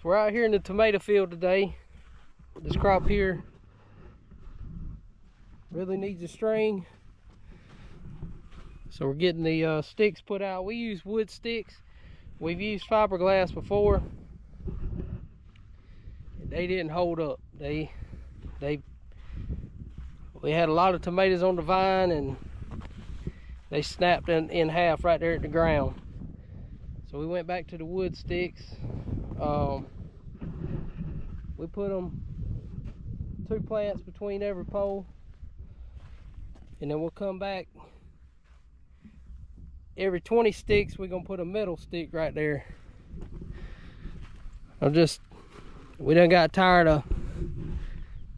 So we're out here in the tomato field today. This crop here really needs a string. So we're getting the sticks put out. We use wood sticks. We've used fiberglass before. And they didn't hold up. We had a lot of tomatoes on the vine and they snapped in half right there at the ground. So we went back to the wood sticks. We put them 2 plants between every pole, and then we'll come back every 20 sticks. We're gonna put a middle stick right there. We done got tired of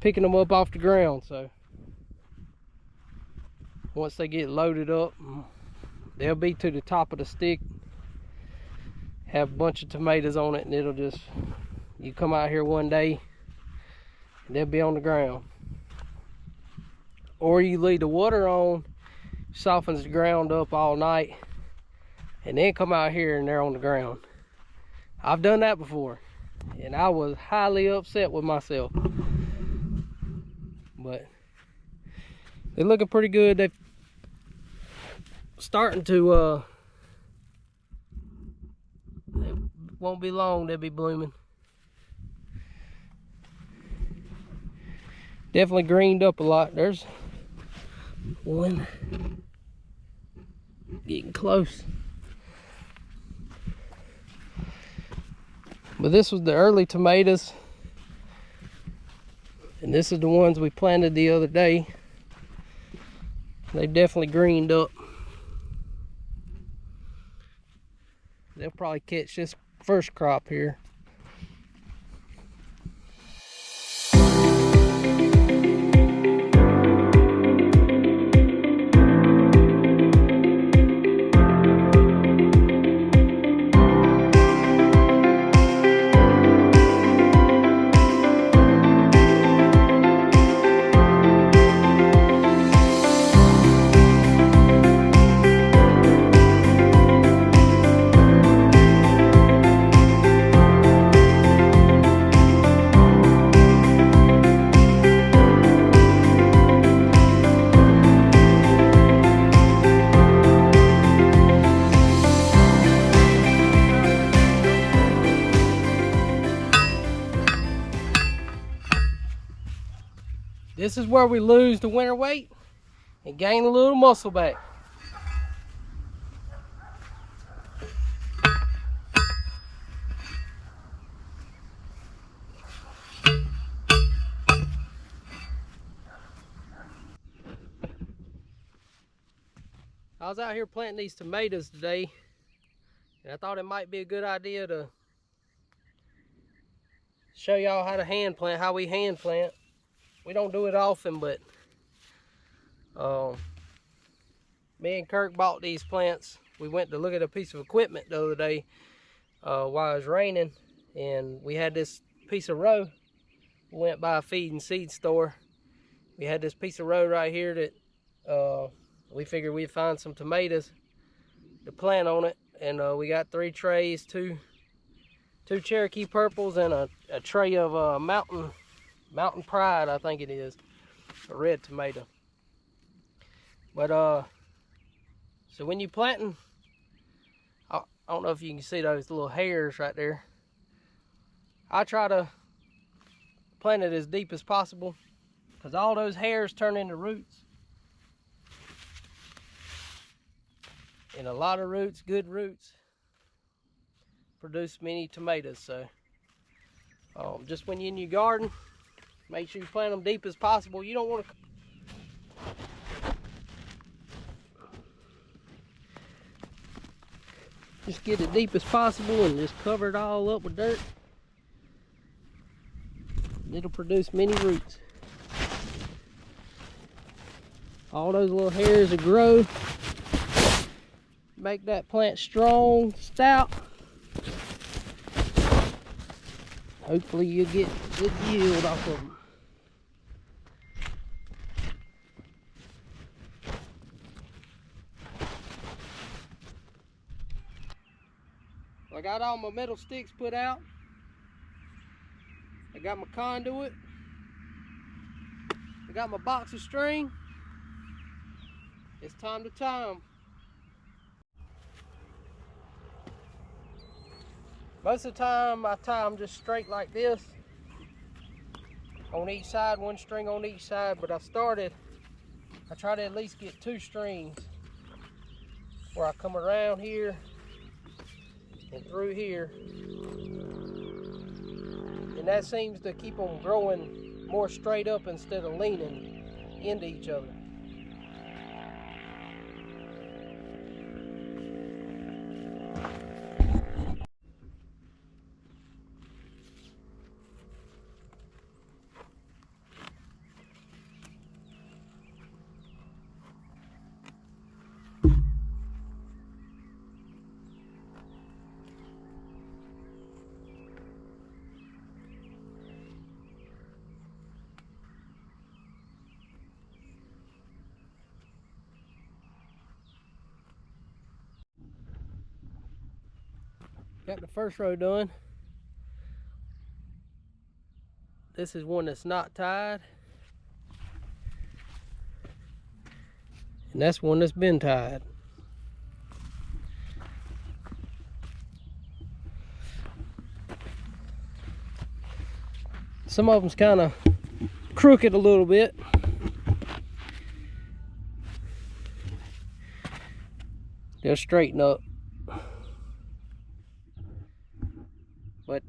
picking them up off the ground, so once they get loaded up, they'll be to the top of the stick, have a bunch of tomatoes on it, and it'll just, you come out here one day and they'll be on the ground. Or you leave the water on, softens the ground up all night, and then come out here and they're on the ground. I've done that before and I was highly upset with myself, but they're looking pretty good. They're starting to they won't be long, they'll be blooming. Definitely greened up a lot. There's one getting close. But this was the early tomatoes, and this is the ones we planted the other day. They definitely greened up. They'll probably catch this first crop here. This is where we lose the winter weight and gain a little muscle back. I was out here planting these tomatoes today, and I thought it might be a good idea to show y'all how to hand plant, how we hand plant. We don't do it often, but me and Kirk bought these plants. We went to look at a piece of equipment the other day while it was raining, and we had this piece of row. We went by a feed and seed store. We had this piece of row right here that we figured we'd find some tomatoes to plant on it, and we got 3 trays, two Cherokee purples, and a tray of Mountain Pride, I think it is, a red tomato. But so when you're planting, I don't know if you can see those little hairs right there. I try to plant it as deep as possible, because all those hairs turn into roots. And a lot of roots, good roots, produce many tomatoes. So just when you're in your garden, make sure you plant them deep as possible. You don't want to just get it deep as possible and just cover it all up with dirt. It'll produce many roots. All those little hairs will grow, make that plant strong, stout. Hopefully you'll get good yield off of them. I got all my metal sticks put out. got my conduit. I got my box of string. It's time to tie 'em. Most of the time I tie them just straight like this. On each side, one string on each side, but I try to at least get 2 strings where I come around here and through here. And that seems to keep them growing more straight up instead of leaning into each other. Got the first row done. This is one that's not tied. And that's one that's been tied. Some of them's kind of crooked a little bit. They'll straighten up. But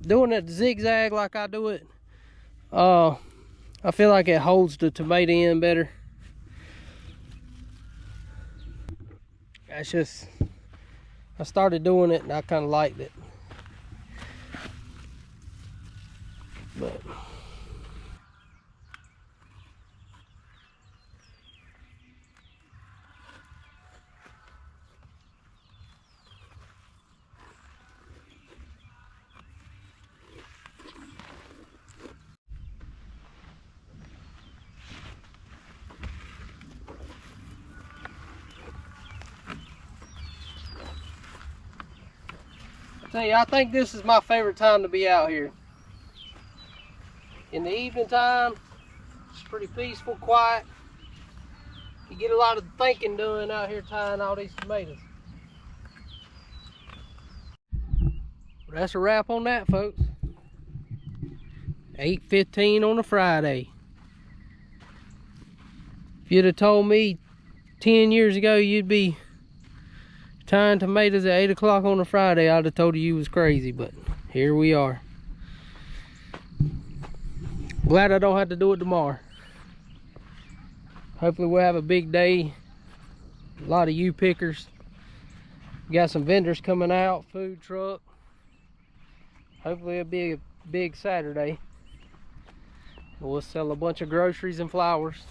doing it zigzag like I do it, I feel like it holds the tomato in better. That's just, I started doing it and I kind of liked it. But I tell you, I think this is my favorite time to be out here. In the evening time, it's pretty peaceful, quiet. You get a lot of thinking done out here tying all these tomatoes. But that's a wrap on that, folks. 8:15 on a Friday. If you'd have told me 10 years ago you'd be tying tomatoes at 8 o'clock on a Friday, I'd have told you was crazy, but here we are. Glad I don't have to do it tomorrow. Hopefully we'll have a big day. A lot of you pickers. We got some vendors coming out, food truck. Hopefully it'll be a big Saturday. We'll sell a bunch of groceries and flowers.